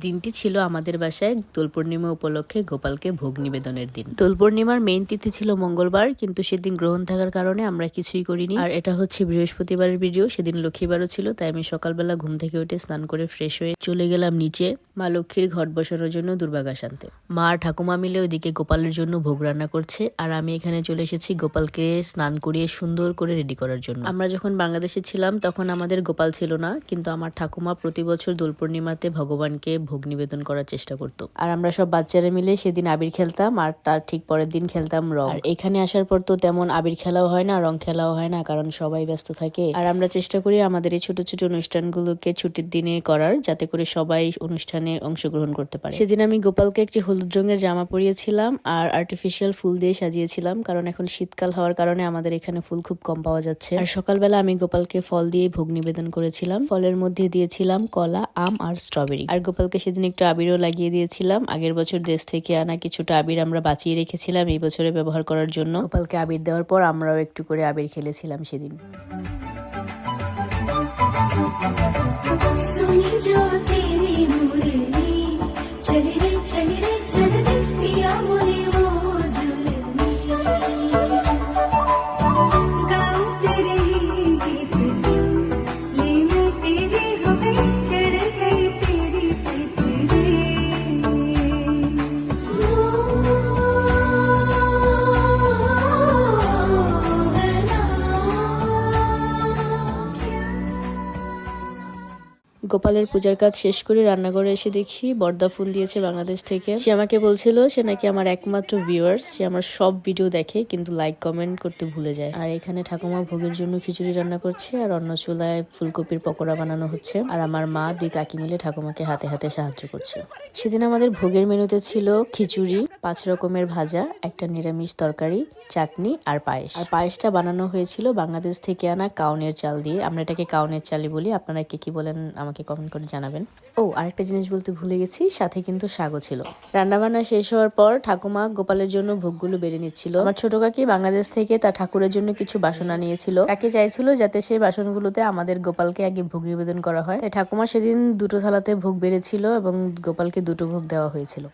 দিনটি ছিল আমাদের বাসায় দোল পূর্ণিমা উপলক্ষে গোপালকে ভোগ নিবেদনের দিন। দোল পূর্ণিমার মেইন তিথি ছিল মঙ্গলবার, কিন্তু সেদিন গ্রহণ থাকার কারণে আমরা কিছুই করিনি। আর এটা হচ্ছে বৃহস্পতিবারের ভিডিও, সেদিন লক্ষ্মীবারও ছিল, তাই আমি সকালবেলা ঘুম থেকে উঠে স্নান করে ফ্রেশ হয়ে চলে গেলাম নিচে মা লক্ষ্মীর ঘট বসানোর জন্য দুর্বাঘাস আনতে। মা আর ঠাকুমা মিলে ওইদিকে গোপালের জন্য ভোগ রান্না করছে, আর আমি এখানে চলে এসেছি গোপালকে স্নান করিয়ে সুন্দর করে রেডি করার জন্য। আমরা যখন বাংলাদেশে ছিলাম তখন আমাদের গোপাল ছিল না, কিন্তু আমার ঠাকুমা প্রতি বছর দোল পূর্ণিমাতে ভগবানকে ভোগ নিবেদন করার চেষ্টা করতো। আর আমরা সব বাচ্চারা মিলে সেদিন আবির খেলতাম, আর তার ঠিক পরের দিন খেলতাম রং। আর এখানে আসার পর তো তেমন আবির খেলাও হয় না, রং খেলাও হয় না, কারণ সবাই ব্যস্ত থাকে। আর আমরা চেষ্টা করি আমাদের এই ছোট ছোট অনুষ্ঠানগুলোকে ছুটির দিনে করার, যাতে করে সবাই অনুষ্ঠানে অংশগ্রহণ করতে পারে। সেদিন আমি গোপালকে একটি হলুদ রঙের জামা পরিয়েছিলাম আর আর্টিফিশিয়াল ফুল দিয়ে সাজিয়েছিলাম, কারণ এখন শীতকাল হওয়ার কারণে আমাদের এখানে ফুল খুব কম পাওয়া যাচ্ছে। আর সকালবেলা আমি গোপালকে ফল দিয়ে ভোগ নিবেদন করেছিলাম। ফলের মধ্যে দিয়েছিলাম কলা, আম আর স্ট্রবেরি। আর গোপালকে সেদিন একটু আবিরও লাগিয়ে দিয়েছিলাম। আগের বছর দেশ থেকে আনা কিছুটা আবির আমরা বাঁচিয়ে রেখেছিলাম এই বছরে ব্যবহার করার জন্য। গোপালকে আবির দেওয়ার পর আমরাও একটু করে আবির খেলেছিলাম সেদিন। গোপালের পূজার কাজ শেষ করে রান্নাঘরে এসে দেখি বর্দা ফোন দিয়েছে বাংলাদেশ থেকে। সে আমাকে বলছিল সে নাকি আমার একমাত্র ভিউয়ার্স, সে আমার সব ভিডিও দেখে কিন্তু লাইক কমেন্ট করতে ভুলে যায়। আর এখানে ঠাকুমা ভোগের জন্য খিচুড়ি রান্না করছে, আর অন্য চুলায় ফুলকপির পকোড়া বানানো হচ্ছে। আর আমার মা দুই কাকি মিলে ঠাকুমাকে হাতে হাতে সাহায্য করছে। সেদিন আমাদের ভোগের মেনুতে ছিল খিচুড়ি, 5 রকমের ভাজা, একটা নিরামিষ তরকারি, চাটনি আর পায়েস। আর পায়েসটা বানানো হয়েছিল বাংলাদেশ থেকে আনা কাউনের চাল দিয়ে। আমরা এটাকে কাউনের চালই বলি, আপনারা কি বলেন আমাকে কমেন্ট করে জানাবেন। ও আরেকটা জিনিস বলতে ভুলে গেছি, সাথে কিন্তু শাকও ছিল। রান্নাবান্না শেষ হওয়ার পর ঠাকুমা গোপালের জন্য ভোগগুলো বেড়ে নিচ্ছিল। আমার ছোট কাকি বাংলাদেশ থেকে তার ঠাকুরের জন্য কিছু বাসন আনিয়েছিল। কাকি চাইছিল যাতে সেই বাসনগুলোতে আমাদের গোপালকে আগে ভোগ নিবেদন করা হয়, তাই ঠাকুমা সেদিন 2টো থালাতে ভোগ বেড়েছিল এবং গোপালকে 2টো ভোগ দেওয়া হয়েছিল।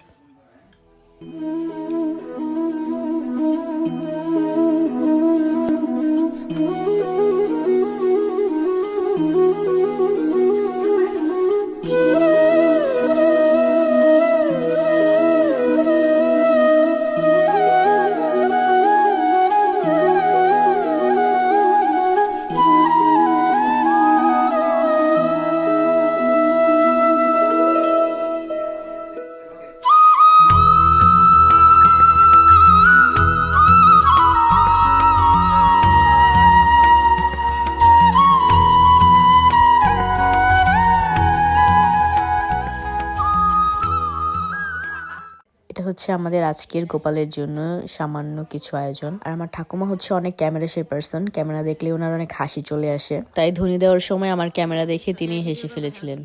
হচ্ছে আমাদের আজকের গোপালের জন্য সামান্য কিছু আয়োজন। আর আমার ঠাকুমা হচ্ছে অনেক ক্যামেরা সে পার্সন, ক্যামেরা দেখলে ওনার অনেক হাসি চলে আসে, তাই ধ্বনি দেওয়ার সময় আমার ক্যামেরা দেখে তিনি হেসে ফেলেছিলেন।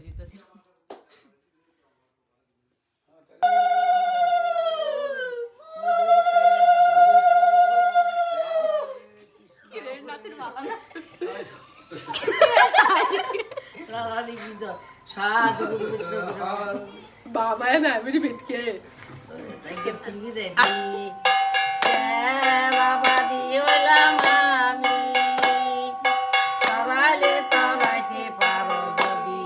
बाबा है ना मेरी बेट के বাবা দিওলাম আমি তরালে তরাইতে পারো যদি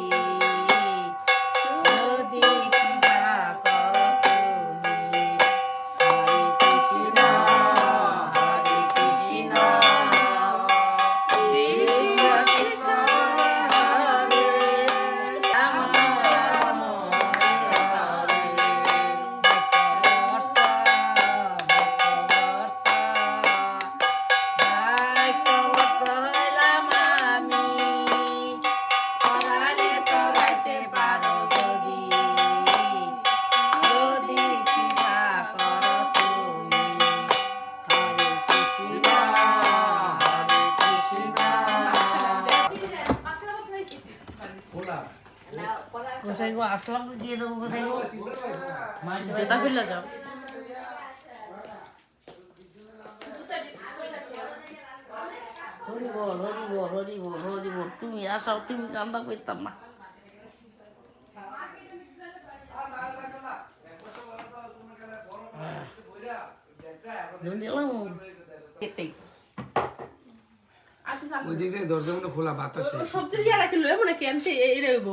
যদি কিবা করো তুমি হরে কৃষ্ণ হরে কৃষ্ণ কৃষ্ণ কৃষ্ণ হরে রাম রাম হরে হরে গোসাই গো আসলাম গিয়ে দেবো গোসাই গো জুতা খুলে যাও। হরি বল হরি বল হরি বল হরি বল তুমি আসাও তুমি কান্দা করতাম না ধরে দিলাম এতেই ওই দিক থেকে দরজা মতো খোলা বাতাসে সবজি দিয়ে রাখি লয়ে মনে কেনতে এই রইব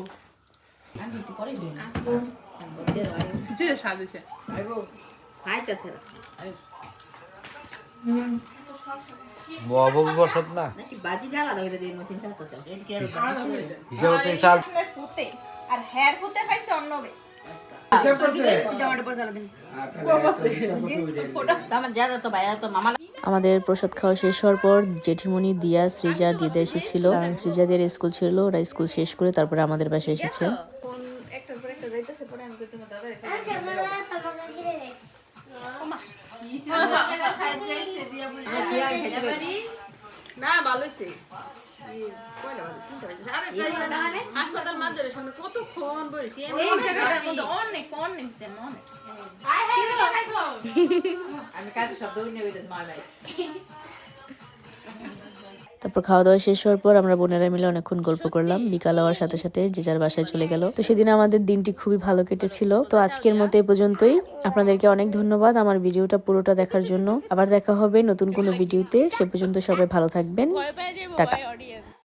আমি একটু পরে দিন কিছু স্বাদ হয়েছে খাইতেছে বাবু বসত না নাকি বাজি আলাদা হইলে দিয়ে মশিন খাইতেছে এদিকে আর হিসাব তো সাল ফুটে আর হেয়ার ফুটে পাইছে অন্যবে হিসাব করছে জামাটা পরে জ্বালা দিন তাহলে আমার যারা তো ভাইরা তো মামা আমাদের প্রসাদ খাওয়া শেষ হওয়ার পর জেঠিমণি দিয়া সৃজা দিদা এসেছিল কারণ সৃজাদের স্কুল ছিল, ওরা স্কুল শেষ করে তারপরে আমাদের বাসায় এসেছে। একটার পর একটা যাইতেছে পরে আমি তোমার দাদা না ভালো হয়েছে হাসপাতাল মাঝের সামনে কতক্ষণ বলেছি এই জায়গাটার মধ্যে অনেক অনেক জন অনেক আমি কাছে শব্দ নিয়ে হইতে মার ভাই তারপর খাওয়া দাওয়া শেষ হওয়ার পর আমরা বোনেরা মিলে অনেকক্ষণ গল্প করলাম। বিকাল হওয়ার সাথে সাথে যে যার বাসায় চলে গেল। তো সেদিন আমাদের দিনটি খুবই ভালো কেটেছিল। তো আজকের মতো এই পর্যন্তই। আপনাদেরকে অনেক ধন্যবাদ আমার ভিডিওটা পুরোটা দেখার জন্য। আবার দেখা হবে নতুন কোনো ভিডিওতে। সে পর্যন্ত সবাই ভালো থাকবেন। টাটা।